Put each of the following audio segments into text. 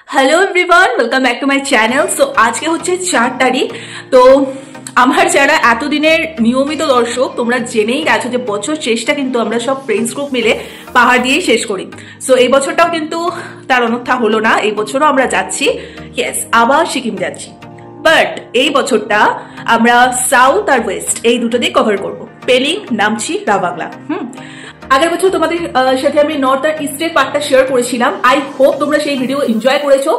Hello everyone, welcome back to my channel. So আজকে হচ্ছে 4 তারিখ। তো আমার যারা এতদিনের নিয়মিত দর্শক, তোমরা জেনেই গেছো যে বছর শেষটা কিন্তু আমরা সব ফ্রেন্ডস গ্রুপ মিলে পাহাড় দিয়েই শেষ করি। সো এই বছরটাও কিন্তু তার অন্যথা হলো না, এই বছরও আমরা যাচ্ছি, ইয়েস, আবার সিকিম যাচ্ছি। বাট এই বছরটা আমরা সাউথ আর ওয়েস্ট এই দুটো দিয়ে কভার করবো, পেলিং, নামচি, রাবাংলা। আগের বছর তোমাদের সাথে আমি নর্থ আর ইস্টের পার্টটা শেয়ার করেছিলাম। আই হোপ তোমরা সেই ভিডিও এনজয় করেছো।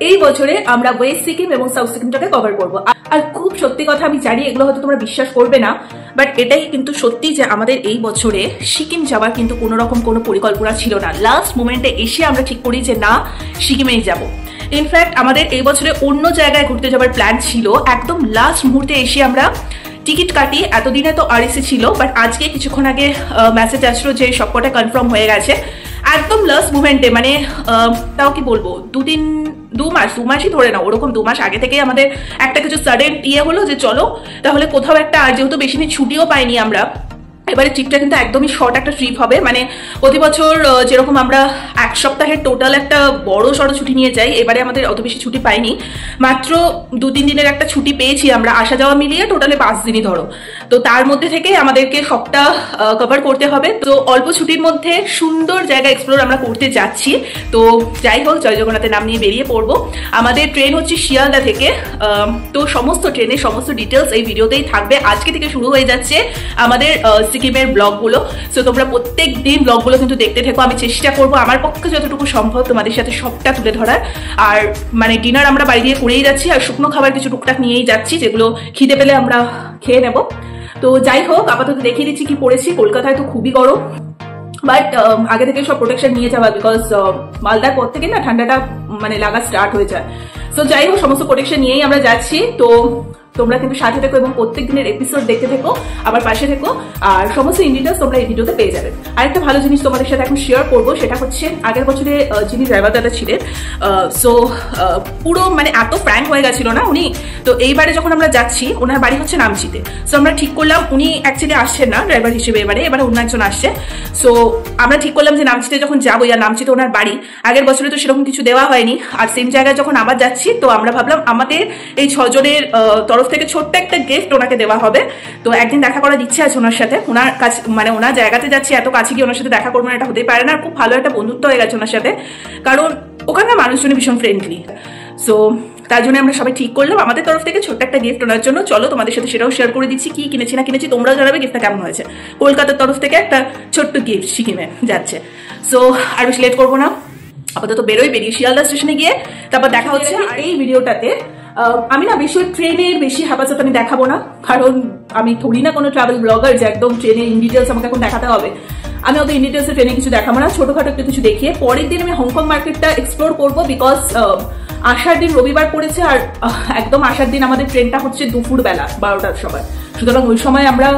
এই বছরে আমরা ওয়েস্ট সিকিম এবং সাউথ সিকিমটাকে কভার করবো। আর খুব সত্যি কথা, আমি জানি এগুলো হয়তো তোমরা বিশ্বাস করবে না, বাট এটাই কিন্তু সত্যি যে আমাদের এই বছরে সিকিম যাওয়ার কিন্তু কোনো রকম কোনো পরিকল্পনা ছিল না। লাস্ট মোমেন্টে এসে আমরা ঠিক করি যে না, সিকিমেই যাবো। ইনফ্যাক্ট আমাদের এই বছরে অন্য জায়গায় ঘুরতে যাওয়ার প্ল্যান ছিল। একদম লাস্ট মুহূর্তে এসে আমরা টিকিট কাটি। এতদিনে তো আরএসি ছিল, বাট আজকে কিছুক্ষণ আগে মেসেজ আসলো যে সবকটা কনফার্ম হয়ে গেছে। একদম লাস্ট মুভমেন্টে, মানে তাও কি বলবো, দু মাসই ধরে না, ওরকম 2 মাস আগে থেকেই আমাদের একটা কিছু সাডেন হলো যে চলো তাহলে কোথাও একটা। আর যেহেতু বেশি দিন ছুটিও পাইনি আমরা, এবারে ট্রিপটা কিন্তু একদমই শর্ট একটা ট্রিপ হবে। মানে প্রতি বছর যেরকম আমরা 1 সপ্তাহের টোটাল একটা বড় সড়ো ছুটি নিয়ে যাই, এবারে আমাদের অত বেশি ছুটি পাইনি, মাত্র 2-3 দিনের একটা ছুটি পেয়েছি আমরা, আসা যাওয়া মিলিয়ে টোটালে 5 দিনই ধরো। তো তার মধ্যে থেকে আমাদেরকে সবটা কভার করতে হবে। তো অল্প ছুটির মধ্যে সুন্দর জায়গা এক্সপ্লোর আমরা করতে যাচ্ছি। তো যাই হোক, জয় জগন্নাথের নাম নিয়ে বেরিয়ে পড়বো। আমাদের ট্রেন হচ্ছে শিয়ালদা থেকে। তো সমস্ত ট্রেনের সমস্ত ডিটেলস এই ভিডিওতেই থাকবে। আজকে থেকে শুরু হয়ে যাচ্ছে আমাদের সিকিমের ব্লগগুলো। সো তোমরা প্রত্যেক দিন ব্লগগুলো কিন্তু দেখতে থেকো। আমি চেষ্টা করবো আমার পক্ষে যতটুকু সম্ভব তোমাদের সাথে সবটা তুলে ধরার। আর মানে ডিনার আমরা বাড়ি দিয়ে করেই যাচ্ছি, আর শুকনো খাবার কিছু টুকটাক নিয়েই যাচ্ছি, যেগুলো খিদে পেলে আমরা খেয়ে নেব। তো যাই হোক, আপাতত দেখিয়ে দিচ্ছি কি পড়েছি। কলকাতায় তো খুবই গরম, বাট আগে থেকে সব প্রোটেকশন নিয়ে যাওয়া, বিকজ মালদার পর থেকে না ঠান্ডাটা মানে লাগা স্টার্ট হয়ে যায়। তো যাই হোক, সমস্ত প্রোটেকশন নিয়েই আমরা যাচ্ছি। তো তোমরা কিন্তু সাথে থেকো এবং প্রত্যেক দিনের এপিসোড দেখতে থেকো, আবার পাশে থেকো, আর সমস্ত ডিটেইলস তোমরা এই ভিডিওতে পেয়ে যাবে। আরেকটা ভালো জিনিস তোমাদের সাথে এখন শেয়ার করবো, সেটা হচ্ছে আগের বছরে যিনি ড্রাইভার দাদা ছিলেন, সো পুরো মানে এত ফ্র্যাঙ্ক হয়ে গেছিল না উনি। তো এইবারে যখন আমরা যাচ্ছি, ওনার বাড়ি হচ্ছে নামচিতে। সো আমরা ঠিক করলাম, উনি অ্যাকচুয়ালি আসছেন না ড্রাইভার হিসেবে, এবারে অন্য একজন আসছে। সো আমরা ঠিক করলাম যে নামচিতে যখন যাবো, আর নামচিতে ওনার বাড়ি, আগের বছরে তো সেরকম কিছু দেওয়া হয়নি, আর সেম জায়গায় যখন আবার যাচ্ছি, তো আমরা ভাবলাম আমাদের এই 6 জনের তরফ থেকে ছোট্ট একটা গিফট ওনাকে দেওয়া হবে। তো একদিন দেখা করার ইচ্ছে আছে ওনার সাথে। ওনার কাছে মানে ওনার জায়গাতে যাচ্ছি, এত কাছে গিয়ে ওনার সাথে দেখা করবো না, এটা হতেই পারে না। আর খুব ভালো একটা বন্ধুত্ব হয়ে গেছে ওনার সাথে, কারণ ওখানকার মানুষজন ভীষণ ফ্রেন্ডলি। সো তার জন্য আমরা সবাই ঠিক করলাম আমাদের তরফ থেকে ছোট্ট একটা গিফট ওনার জন্য। চলো তোমাদের সাথে সেটাও শেয়ার করে দিচ্ছি, কি কিনেছি না কিনেছি, তোমরাও জানাবে গিফটটা কেমন হয়েছে। কলকাতার তরফ থেকে একটা ছোট্ট গিফট সিকিমে যাচ্ছে। সো আর বেশি লেট করবো না, আপাতত বেরিয়ে শিয়ালদা স্টেশনে গিয়ে তারপর দেখা হচ্ছে। আর এই ভিডিওটাতে আমি না বেশি ট্রেনের বেশি হেফাজত আমি দেখাবো না, কারণ আমি থোড়ি না কোনো ট্রাভেল ব্লগার যে একদম ট্রেনের ইন ডিটেলস আমাকে এখন দেখাতে হবে। আমি অত ইন ডিটেলস ট্রেনে কিছু দেখাবো না, ছোটখাটো একটু কিছু দেখিয়ে পরের দিন আমি হংকং মার্কেটটা এক্সপ্লোর করবো। বিকজ আসার দিন রবিবার পড়েছে, আর একদম আসার দিন আমাদের ট্রেনটা হচ্ছে দুপুর বেলা 12টার সময়। সুতরাং ওই সময় আমরা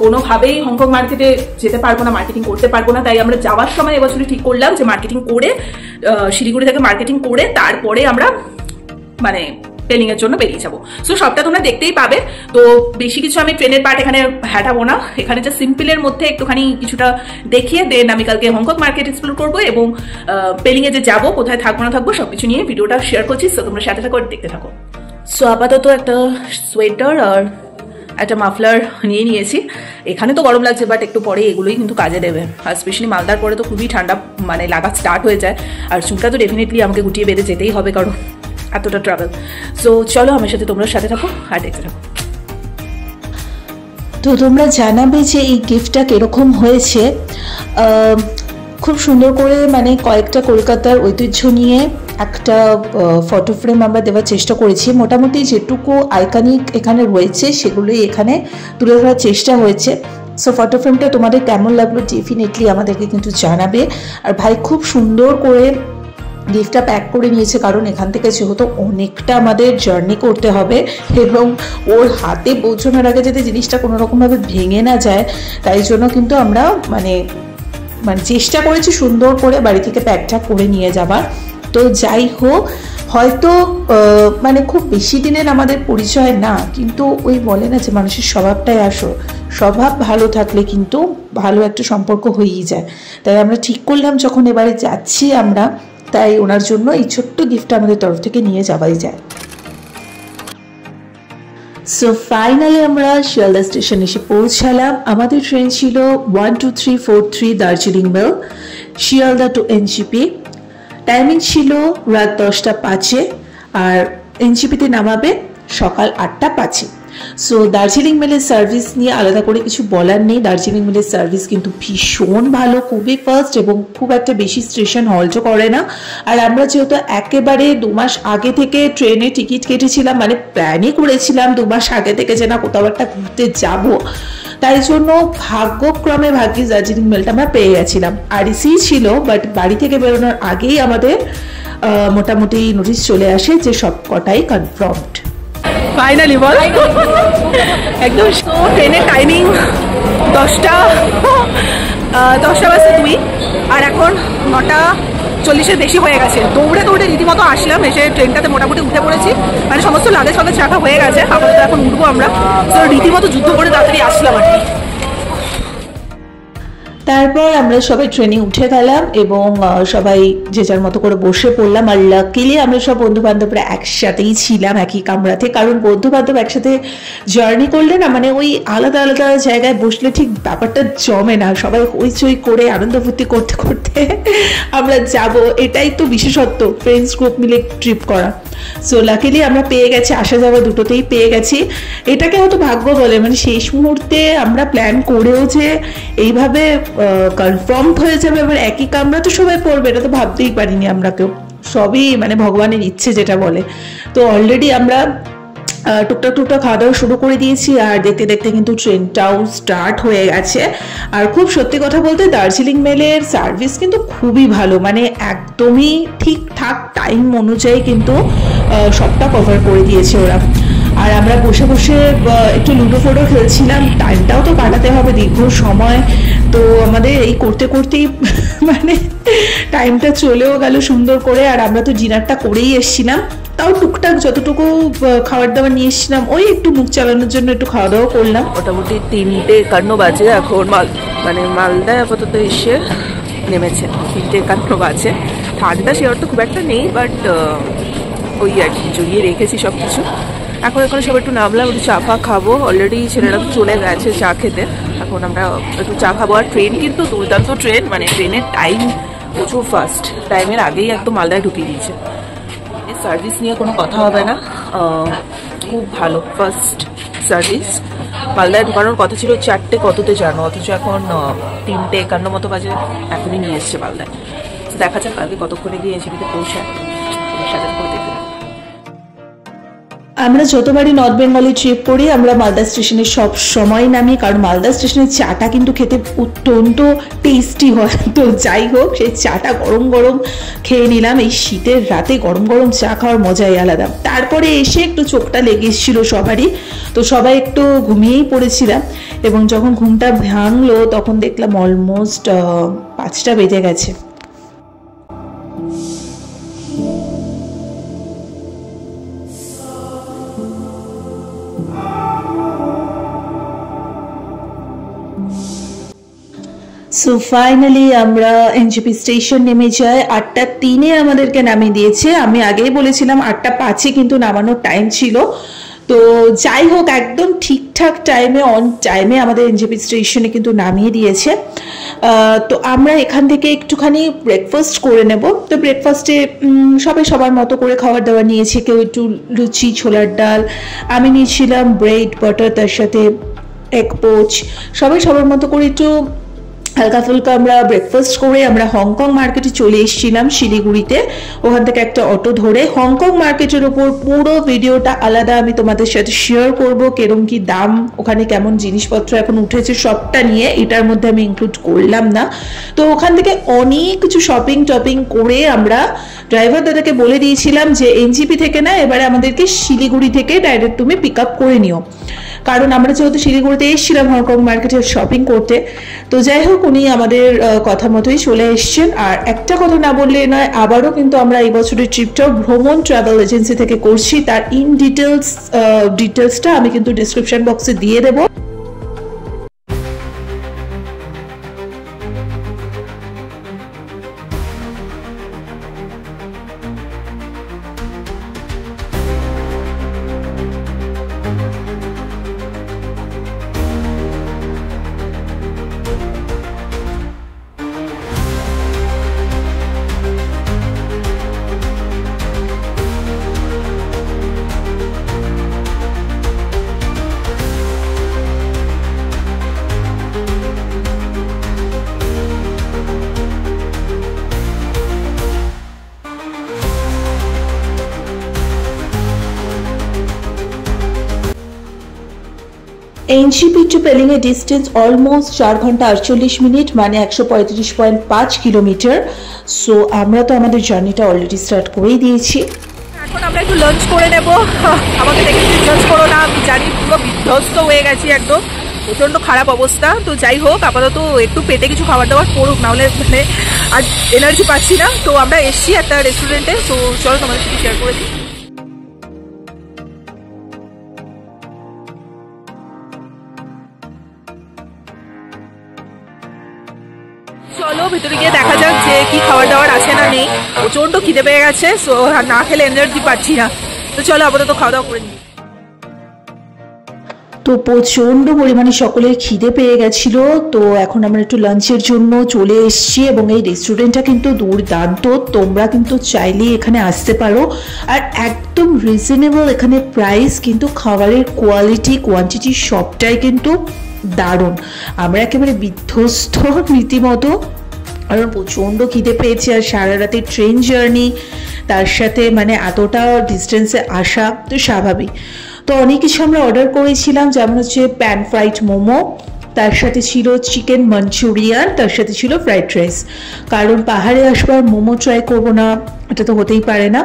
কোনোভাবেই হংকং মার্কেটে যেতে পারবো না, মার্কেটিং করতে পারবো না। তাই আমরা যাওয়ার সময় এবছরে ঠিক করলাম যে মার্কেটিং করে, শিলিগুড়ি থেকে মার্কেটিং করে তারপরে আমরা মানে পেলিং এর জন্য বেরিয়ে যাবো। সো সবটা তোমরা দেখতেই পাবে। তো বেশি কিছু আমি ট্রেনের পার্ট এখানে হাঁটাবো না, এখানে যে সিম্পলের মধ্যে একটুখানি কিছুটা দেখিয়ে দেন আমি কালকে হংকং মার্কেট এক্সপ্লোর করবো, এবং পেলিং এ যে যাবো, কোথায় থাকবো না থাকবো সবকিছু নিয়ে ভিডিওটা শেয়ার করছি। সো তোমরা সাথে থাকো, দেখতে থাকো। সো আপাতত একটা সোয়েটার আর একটা মাফলার নিয়ে নিয়েছি। এখানে তো গরম লাগছে, বাট একটু পরে এগুলোই কিন্তু কাজে দেবে। আর স্পেশালি মালদার পরে তো খুবই ঠান্ডা মানে লাগা স্টার্ট হয়ে যায়। আর চুলটা তো ডেফিনেটলি আমাকে গুটিয়ে বেঁধে যেতেই হবে, কারণ এতটা ট্রাভেল। সো চলো আমার সাথে তোমরা সাথে থাকো আর দেখতে থাকো। তো তোমরা জানাবে যে এই গিফটটা কিরকম হয়েছে। খুব সুন্দর করে মানে কয়েকটা কলকাতার ঐতিহ্য নিয়ে একটা ফটো ফ্রেম আমরা দেওয়ার চেষ্টা করেছি। মোটামুটি যেটুকু আইকনিক এখানে রয়েছে সেগুলোই এখানে তুলে ধরার চেষ্টা হয়েছে। সো ফটো ফ্রেমটা তোমাদের কেমন লাগলো ডেফিনেটলি আমাদেরকে কিন্তু জানাবে। আর ভাই খুব সুন্দর করে গিফটটা প্যাক করে নিয়েছে, কারণ এখান থেকে যেহেতু অনেকটা আমাদের জার্নি করতে হবে, এবং ওর হাতে পৌঁছানোর আগে যাতে জিনিসটা কোনো রকমভাবে ভেঙে না যায়, তাই জন্য কিন্তু আমরা মানে চেষ্টা করেছি সুন্দর করে বাড়ি থেকে প্যাকটা করে নিয়ে যাবার। তো যাই হোক, হয়তো মানে খুব বেশি দিনের আমাদের পরিচয় না, কিন্তু ওই বলে না যে মানুষের স্বভাবটাই আসল, স্বভাব ভালো থাকলে কিন্তু ভালো একটা সম্পর্ক হয়েই যায়। তাই আমরা ঠিক করলাম যখন এবারে যাচ্ছি আমরা তাই ওনার জন্য এই ছোট্ট গিফটটা আমাদের তরফ থেকে নিয়ে যাওয়াই যায়। সো ফাইনালি আমরা শিয়ালদা স্টেশন এসে পৌঁছালাম। আমাদের ট্রেন ছিল 12343 Darjeeling mail, Sealdah to NJP. Timing ছিল রাত 10টা 5-এ, আর এনজিপিতে নামাবে সকাল 8টা 5-এ। সো দার্জিলিং মেলের সার্ভিস নিয়ে আলাদা করে কিছু বলার নেই। দার্জিলিং মেলের সার্ভিস কিন্তু ভীষণ ভালো, খুবই ফাস্ট এবং খুব একটা বেশি স্টেশন হল্টও করে না। আর আমরা যেহেতু একেবারে 2 মাস আগে থেকে ট্রেনে টিকিট কেটেছিলাম, মানে প্ল্যানই করেছিলাম 2 মাস আগে থেকে যে না কোথাও একটা ঘুরতে যাব, তাই জন্য ভাগ্যক্রমে ভাগ্যিস দার্জিলিং মেলটা আমরা পেয়ে গেছিলাম। আরইসি ছিল, বাট বাড়ি থেকে বেরোনোর আগেই আমাদের মোটামুটি নোটিশ চলে আসে যে সব কটাই কনফার্মড। ফাইনালি বল একদম। ট্রেনের টাইমিং 10টা 10:02, আর এখন 9:40-এর বেশি হয়ে গেছে। দৌড়ে দৌড়ে রীতিমতো আসলাম, এসে ট্রেনটাতে মোটামুটি উঠে পড়েছি, মানে সমস্ত লাগেজ ফাগেজ রাখা হয়ে গেছে। আপাতত এখন উঠবো আমরা, তো রীতিমতো যুদ্ধ করে তাড়াতাড়ি আসলাম আর কি। তারপর আমরা সবাই ট্রেনে উঠে গেলাম এবং সবাই যে যার মতো করে বসে পড়লাম। আর লাকিলি আমরা সব বন্ধু বান্ধবরা একসাথেই ছিলাম একই কামরাতে, কারণ বন্ধু বান্ধব একসাথে জার্নি করলে না, মানে ওই আলাদা আলাদা জায়গায় বসলে ঠিক ব্যাপারটা জমে না। সবাই হইচই করে আনন্দ ফুর্তি করতে করতে আমরা যাব, এটাই তো বিশেষত্ব ফ্রেন্ডস গ্রুপ মিলে ট্রিপ করা। সো লাকিলি আমরা পেয়ে গেছি, আসা যাওয়া দুটোতেই পেয়ে গেছি। এটাকে হয়তো ভাগ্য বলে, মানে শেষ মুহূর্তে আমরা প্ল্যান করেও যে এইভাবে কনফার্ম হয়ে যাবে আবার একই কামরা তো সবাই পড়বে, এটা তো ভাবতেই পারিনি আমরা কেউ। সবই মানে ভগবানের ইচ্ছে যেটা বলে। তো অলরেডি আমরা টুকটাক টুকটাক খাওয়া দাওয়া শুরু করে দিয়েছি, আর দেখতে দেখতে কিন্তু ট্রেনটাও স্টার্ট হয়ে গেছে। আর খুব সত্যি কথা বলতে দার্জিলিং মেলের সার্ভিস কিন্তু খুবই ভালো, মানে একদমই ঠিকঠাক টাইম অনুযায়ী কিন্তু সবটা কভার করে দিয়েছে ওরা। আর আমরা বসে বসে একটু লুডো ফোডো খেলছিলাম, টাইমটাও তো কাটাতে হবে দীর্ঘ সময়। তো আমাদের এই করতে করতেই মানে টাইমটা চলেও গেল সুন্দর করে। আর আমরা তো ডিনারটা করেই এসেছিলাম, তাও টুকটাক যতটুকু খাবার দাবার নিয়ে এসেছিলাম ওই একটু মুখ চালানোর জন্য একটু খাওয়া দাওয়া করলাম। মোটামুটি 3:51 বাজে এখন, মানে মালদায় আপাতত এসে নেমেছে। 3:51 বাজে। ঠান্ডা সে অর্থ খুব একটা নেই, বাট ওই আর কি জড়িয়ে রেখেছি সব কিছু। এখন সব একটু নামলাম, একটু চা ফা খাবো। অলরেডি ছেলেরা তো চলে গেছে চা খেতে, এখন আমরা একটু চা খাবো। আর ট্রেন কিন্তু দুর্দান্ত ট্রেন, মানে ট্রেনের টাইম প্রচুর ফাস্ট, টাইমের আগেই একদম মালদায় ঢুকিয়ে দিয়েছে। সার্ভিস নিয়ে কোনো কথা হবে না, খুব ভালো ফার্স্ট সার্ভিস। মালদায় ঢোকানোর কথা ছিল 4টে কততে জানো, অথচ এখন 3:51 মতো বাজে, এখনই নিয়ে এসছে মালদায়। দেখা যাক কালকে কতক্ষণে গিয়ে এনজিপিতে পৌঁছায়, সাজার করে দেখলাম। আমরা যতবারই নর্থ বেঙ্গলে ট্রিপ করি আমরা মালদা স্টেশনে সব সময় নামি, কারণ মালদা স্টেশনের চাটা কিন্তু খেতে অত্যন্ত টেস্টি হয়। তো যাই হোক, সেই চাটা গরম গরম খেয়ে নিলাম। এই শীতের রাতে গরম গরম চা খাওয়ার মজাই আলাদা। তারপরে এসে একটু চোখটা লেগে এসেছিল সবারই, তো সবাই একটু ঘুমিয়েই পড়েছিলাম। এবং যখন ঘুমটা ভাঙলো তখন দেখলাম অলমোস্ট 5টা বেজে গেছে। সো ফাইনালি আমরা এনজিপি স্টেশন নেমে যাই। 8:03 আমাদেরকে নামিয়ে দিয়েছে। আমি আগেই বলেছিলাম 8:05 কিন্তু নামানোর টাইম ছিল। তো যাই হোক, একদম ঠিকঠাক টাইমে অন টাইমে আমাদের এনজিপি স্টেশনে কিন্তু নামিয়ে দিয়েছে। তো আমরা এখান থেকে একটুখানি ব্রেকফাস্ট করে নেব। তো ব্রেকফাস্টে সবাই সবার মতো করে খাবার দাবার নিয়েছে। কেউ একটু লুচি, ছোলার ডাল, আমি নিয়েছিলাম ব্রেড বাটার, তার সাথে এগ পোচ। সবাই সবার মতো করে একটু হালকা ফুলকা আমরা ব্রেকফাস্ট করে আমরা হংকং মার্কেটে চলে এসেছিলাম শিলিগুড়িতে। ওখান থেকে একটা অটো ধরে হংকং মার্কেটের ওপর পুরো ভিডিওটা আলাদা আমি তোমাদের সাথে শেয়ার করব, কেরম কি দাম, ওখানে কেমন জিনিসপত্র এখন উঠেছে সবটা নিয়ে। এটার মধ্যে আমি ইনক্লুড করলাম না। তো ওখান থেকে অনেক কিছু শপিং টপিং করে আমরা ড্রাইভার দাদাকে বলে দিয়েছিলাম যে এনজিপি থেকে না, এবারে আমাদেরকে শিলিগুড়ি থেকে ডাইরেক্ট তুমি পিক আপ করে নিও, কারণ আমরা যেহেতু শিলিগুড়িতে এসেছিলাম হংকং মার্কেটে শপিং করতে। তো যাই হোক, উনি আমাদের কথা মতোই চলে এসছেন। আর একটা কথা না বললে নয়, আবারও কিন্তু আমরা এই বছরের ট্রিপটাও ভ্রমণ ট্রাভেল এজেন্সি থেকে করছি। তার ডিটেলসটা আমি কিন্তু ডিসক্রিপশন বক্সে দিয়ে দেবো। एनजेपी टू पेलिंग এর ডিস্টেন্স অলমোস্ট 4 ঘন্টা 48 মিনিট, মানে 135.5 কিলোমিটার। সো আমরা তো আমাদের জার্নিটা অলরেডি স্টার্ট করেই দিয়েছি। এখন আমরা একটু লাঞ্চ করে নেব। আমাকে দেখে লাঞ্চ করো না, আমি জানি পুরো বিধ্বস্ত হয়ে গেছি, একদম প্রচণ্ড খারাপ অবস্থা। তো যাই হোক, আপাতত একটু পেটে কিছু খাবার দাবার পড়ুক, নাহলে মানে আর এনার্জি পাচ্ছি না। তো আমরা এসছি একটা রেস্টুরেন্টে, তো চলো তোমাদের সাথে শেয়ার করে দিই। চলো ভিতরে গিয়ে দেখা যাক যে কি খাবার দাবার আছে না নেই। প্রচন্ড খিদে পেয়ে গেছে, সো না খেলে এনার্জি পাচ্ছি না। তো চলো আপাতত খাওয়া দাওয়া করে নিই। তো প্রচণ্ড পরিমাণে সকলের খিদে পেয়ে গেছিল। তো এখন আমরা একটু লাঞ্চের জন্য চলে এসেছি এবং এই রেস্টুরেন্টটা কিন্তু দুর্দান্ত, তোমরা কিন্তু চাইলেই এখানে আসতে পারো। আর একদম রিজনেবল এখানে প্রাইস, কিন্তু খাবারের কোয়ালিটি কোয়ান্টিটি সবটাই কিন্তু দারুণ। আমরা একেবারে বিধ্বস্ত রীতিমতো, কারণ প্রচণ্ড খিদে পেয়েছে আর সারা রাতে ট্রেন জার্নি, তার সাথে মানে এতটা ডিস্টেন্সে আসা তো স্বাভাবিক। তো অনেক কিছু আমরা অর্ডার করেছিলাম, যেমন হচ্ছে প্যান ফ্রাইড মোমো, তার সাথে ছিল চিকেন মাঞ্চুরিয়ান, তার সাথে ছিল ফ্রাইড রাইস। কারণ পাহাড়ে আসবার মোমো ট্রাই করবো না, এটা তো হতেই পারে না।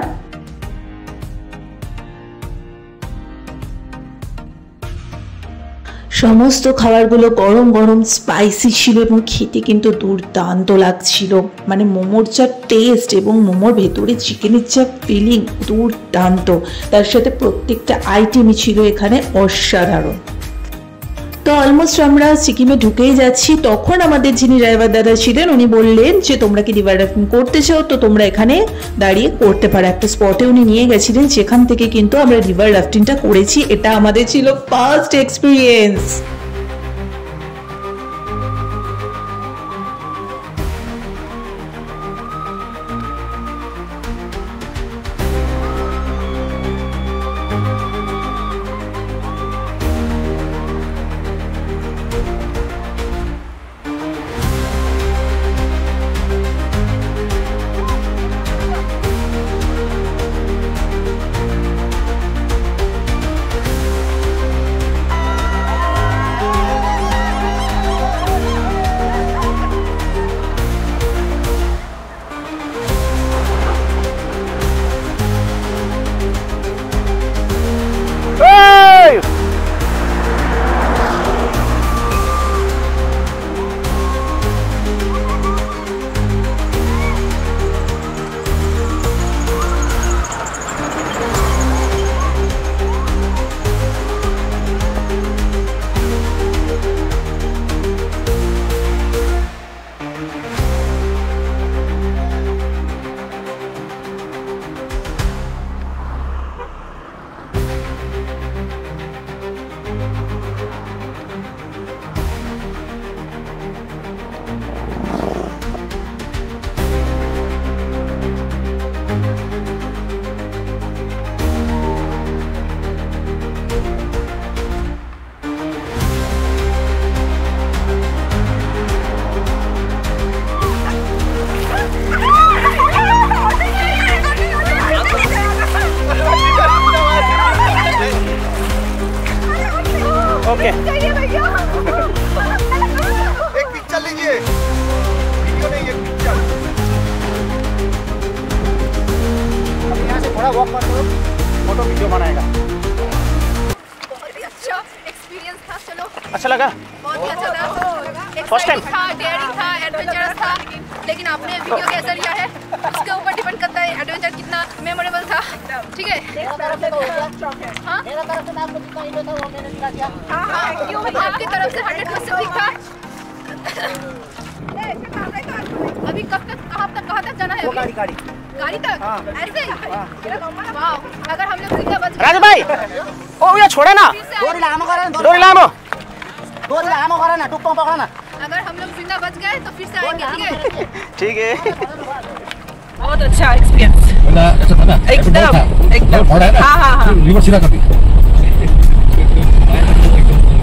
সমস্ত খাবারগুলো গরম গরম স্পাইসি ছিল এবং খেতে কিন্তু দুর্দান্ত লাগছিল। মানে মোমোর যা টেস্ট এবং মোমোর ভেতরে চিকেনের যা ফিলিং দুর্দান্ত, তার সাথে প্রত্যেকটা আইটেমই ছিল এখানে অসাধারণ। তো অলমোস্ট আমরা সিকিমে ঢুকেই যাচ্ছি, তখন আমাদের যিনি ড্রাইভার দাদা ছিলেন উনি বললেন যে তোমরা কি রিভার রাফটিং করতে চাও, তো তোমরা এখানে দাঁড়িয়ে করতে পারো। একটা স্পটে উনি নিয়ে গেছিলেন, যেখান থেকে কিন্তু আমরা রিভার রাফটিংটা করেছি। এটা আমাদের ছিল ফার্স্ট এক্সপিরিয়েন্স। ओके एक पिक्चर लीजिए, वीडियो नहीं, एक पिक्चर। अब यहाँ से थोड़ा वॉक कर दो, फोटो वीडियो बनाएगा। बहुत ही अच्छा एक्सपीरियंस था। चलो अच्छा लगा, बहुत ही अच्छा था। फर्स्ट टाइम था, डेयरिंग था, एडवेंचरस था, लेकिन आपने वीडियो कैसा लिया है उसके ऊपर डिपेंड करता है एडवेंचर कितना मेमोरेबल था। ठीक है, हाँ आपकी तरफ से 100% ठीक था। अभी कहाँ तक जाना है? गाड़ी तक ऐसे? वाह, अगर हम लोग जिंदा बच गए। राजू भाई ओ ये छोड़े ना, डोरी लामो करे ना, टुप्पा पकड़ा ना। अगर हम लोग जिंदा बच गए तो फिर से आएंगे। ठीक है, ठीक है। बहुत अच्छा एक्सपीरियंस, अच्छा था ना, एकदम हाँ। रिवर सीधा करती,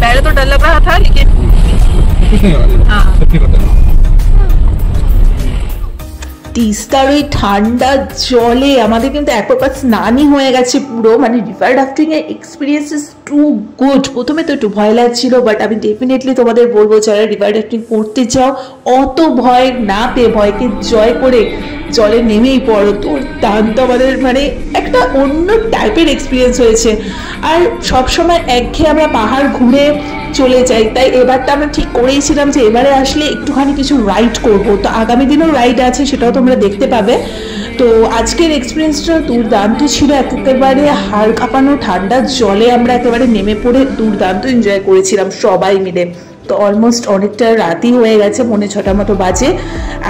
पहले तो डर लग रहा था, लेकिन कुछ नहीं हो रहा, सब ठीक होता है। তিস্তার ওই ঠান্ডা জলে আমাদের কিন্তু এক প্রকার স্নানই হয়ে গেছে পুরো। মানে রিভার রাফটিং এর এক্সপিরিয়েন্স ইজ টু গুড। প্রথমে তো একটু ভয় লাগছিল, বাট আমি ডেফিনেটলি তোমাদের বলবো যারা রিভার রাফটিং করতে চাও অত ভয় না পেয়ে ভয়কে জয় করে জলে নেমেই পড়ো। তো দান্ত আমাদের মানে একটা অন্য টাইপের এক্সপিরিয়েন্স হয়েছে। আর সবসময় একঘেয়ে আমরা পাহাড় ঘুরে চলে যাই, তাই এবারটা আমরা ঠিক করেইছিলাম যে এবারে আসলে একটুখানি কিছু রাইড করব। তো আগামী দিনও রাইড আছে, সেটাও তোমরা দেখতে পাবে। তো আজকের এক্সপিরিয়েন্সটা দুর্দান্ত ছিল, একেবারে হাড় কাঁপানো ঠান্ডা জলে আমরা একেবারে নেমে পড়ে দুর্দান্ত এনজয় করেছিলাম সবাই মিলে। তো অলমোস্ট অনেকটা রাতই হয়ে গেছে, 6:45 মতো বাজে,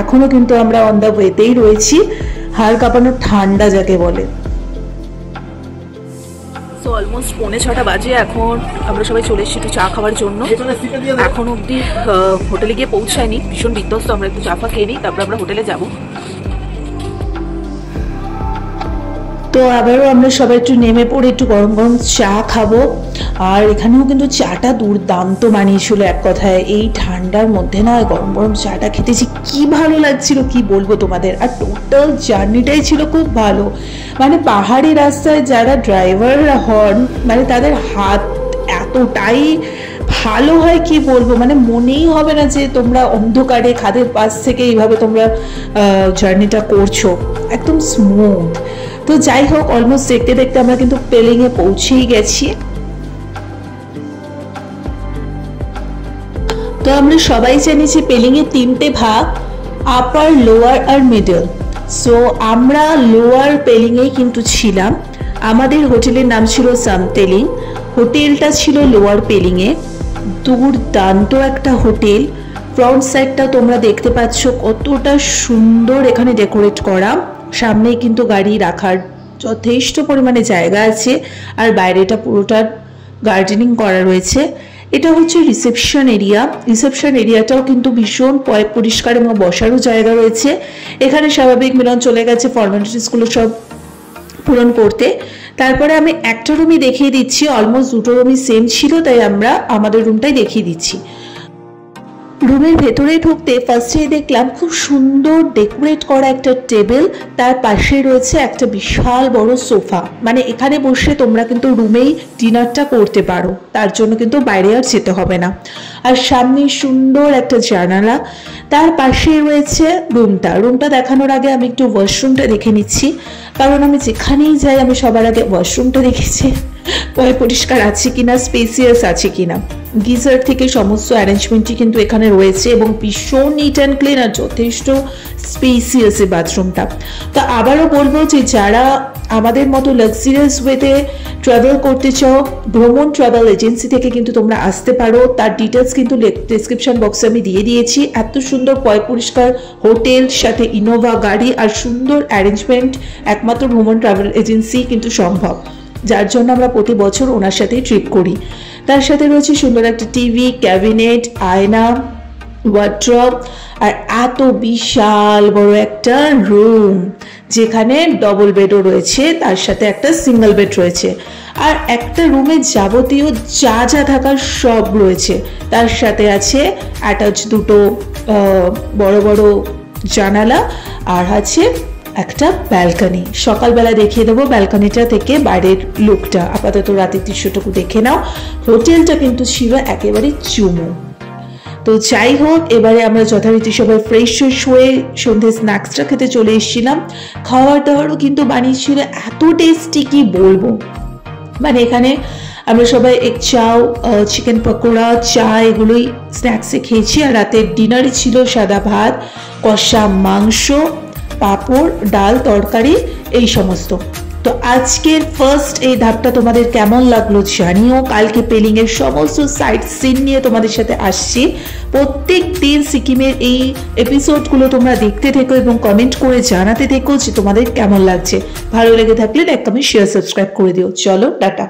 এখনও কিন্তু আমরা অন দ্য ওয়েতেই রয়েছি। হাড় কাঁপানো ঠান্ডা যাকে বলে। তো অলমোস্ট 5:45 বাজে, এখন আমরা সবাই চলে এসেছি একটু চা খাওয়ার জন্য। এখন অবধি হোটেলে গিয়ে পৌঁছায়নি, ভীষণ বিধ্বস্ত। আমরা একটু চা ফা খেয়ে নিই, তারপর আমরা হোটেলে যাবো। তো আবারও আমরা সবাই একটু নেমে পড়ে একটু গরম গরম চা খাবো। আর এখানেও কিন্তু চাটা দুর্দান্ত বানিয়েছিল, এক কথায় এই ঠান্ডার মধ্যে না গরম গরম চাটা খেতেছি কি ভালো লাগছিল কি বলবো তোমাদের। আর টোটাল জার্নিটাই ছিল খুব ভালো, মানে পাহাড়ি রাস্তায় যারা ড্রাইভাররা হন মানে তাদের হাত এতটাই ভালো হয় কি বলবো, মানে মনেই হবে না যে তোমরা অন্ধকারে খাদের পাশ থেকে এইভাবে তোমরা জার্নিটা করছো, একদম স্মুথ। তো যাই হোক, অলমোস্ট দেখতে দেখতে আমরা কিন্তু পেলিংয়ে পৌঁছেই গেছি। তো আমরা সবাই জানি যে পেলিংয়ে 3টে ভাগ, আপার, লোয়ার আর মিডল। সো আমরা লোয়ার পেলিংয়েই কিন্তু ছিলাম। আমাদের হোটেলের নাম ছিল সামতেলিং, হোটেলটা ছিল লোয়ার পেলিংয়ে। দুর্দান্ত একটা হোটেল। ফ্রন্ট সাইডটা তোমরা দেখতে পাচ্ছ কতটা সুন্দর এখানে ডেকোরেট করা, সামনেই কিন্তু গাড়ি রাখার যথেষ্ট পরিমাণে জায়গা আছে, আর বাইরেটা পুরোটা গার্ডেনিং করা রয়েছে। এটা হচ্ছে রিসেপশন এরিয়া। রিসেপশন এরিয়াটাও কিন্তু ভীষণ পরিষ্কার এবং বসারও জায়গা রয়েছে। এখানে স্বাভাবিক মিলন চলে গেছে ফর্মালিটিসগুলো সব পূরণ করতে। তারপরে আমি একটা রুমই দেখিয়ে দিচ্ছি, অলমোস্ট 2টো রুমই সেম ছিল, তাই আমরা আমাদের রুমটাই দেখিয়ে দিচ্ছি। রুমের ভেতরে ঢুকতে ফার্স্টেই দেখলাম খুব সুন্দর ডেকোরেট করা একটা টেবিল, তার পাশে রয়েছে একটা বিশাল বড় সোফা। মানে এখানে বসে তোমরা কিন্তু রুমেই ডিনারটা করতে পারো, তার জন্য কিন্তু বাইরে আর যেতে হবে না। আর সামনে সুন্দর একটা জানালা, তার পাশে রয়েছে রুমটা দেখানোর আগে আমি একটু ওয়াশরুমটা দেখে নিচ্ছি, কারণ আমি যেখানেই যাই আমি সবার আগে ওয়াশরুমটা দেখেছি পরিষ্কার আছে কিনা, স্পেসিয়াস আছে কিনা। গিজার থেকে সমস্ত অ্যারেঞ্জমেন্টই কিন্তু এখানে রয়েছে এবং ভীষণ নিট অ্যান্ড ক্লিন আর যথেষ্ট স্পেসিয়াস এই বাথরুমটা। তো আবারও বলবো যে যারা আমাদের মতো লাক্সারিয়াস ওয়েতে ট্রাভেল করতে চাও, ভ্রমণ ট্রাভেল এজেন্সি থেকে কিন্তু তোমরা আসতে পারো। তার ডিটেলস কিন্তু ডেসক্রিপশন বক্সে আমি দিয়ে দিয়েছি। এত সুন্দর পরিষ্কার হোটেল, সাথে ইনোভা গাড়ি আর সুন্দর অ্যারেঞ্জমেন্ট একমাত্র ভ্রমণ ট্রাভেল এজেন্সি কিন্তু সম্ভব, যার জন্য আমরা প্রতি বছর ওনার সাথে ট্রিপ করি। তার সাথে রয়েছে সুন্দর একটা টিভি, ক্যাবিনেট, আয়না, ওয়ার্ড্রব আর এত বিশাল বড় একটা রুম, যেখানে ডবল বেডও রয়েছে, তার সাথে একটা সিঙ্গেল বেড রয়েছে। আর একটা রুমে যাবতীয় যা যা থাকার সব রয়েছে। তার সাথে আছে অ্যাটাচ 2টো বড় বড় জানালা আর আছে একটা ব্যালকনি। সকালবেলা দেখিয়ে দেবো ব্যালকনিটা থেকে বাইরের লুকটা, আপাতত রাতের দৃশ্যটুকু দেখে নাও। হোটেলটা কিন্তু ছিল একেবারে চুমু। তো যাই হোক, এবারে আমরা যথারীতি সবাই ফ্রেশ হয়ে সন্ধ্যে স্ন্যাক্সটা খেতে চলে এসেছিলাম। খাওয়ার দাওয়ারও কিন্তু বানিয়েছিল এত টেস্টি কি বলবো, মানে এখানে আমরা সবাই এক চাও, চিকেন পকোড়া, চা এগুলোই স্ন্যাক্সে খেয়েছি। আর রাতের ডিনারে ছিল সাদা ভাত, কষা মাংস, পাঁপড়, ডাল, তরকারি, এই সমস্ত। তো আজকের ফার্স্ট এই ধাপটা তোমাদের কেমন লাগলো জানিও। কালকে পেলিংয়ের সমস্ত সাইট সিন নিয়ে তোমাদের সাথে আসছি। প্রত্যেক দিন সিকিমের এই এপিসোডগুলো তোমরা দেখতে থেকো এবং কমেন্ট করে জানাতে থেকো যে তোমাদের কেমন লাগছে। ভালো লেগে থাকলে লাইক, কমেন্ট, শেয়ার, সাবস্ক্রাইব করে দিও। চলো টাটা।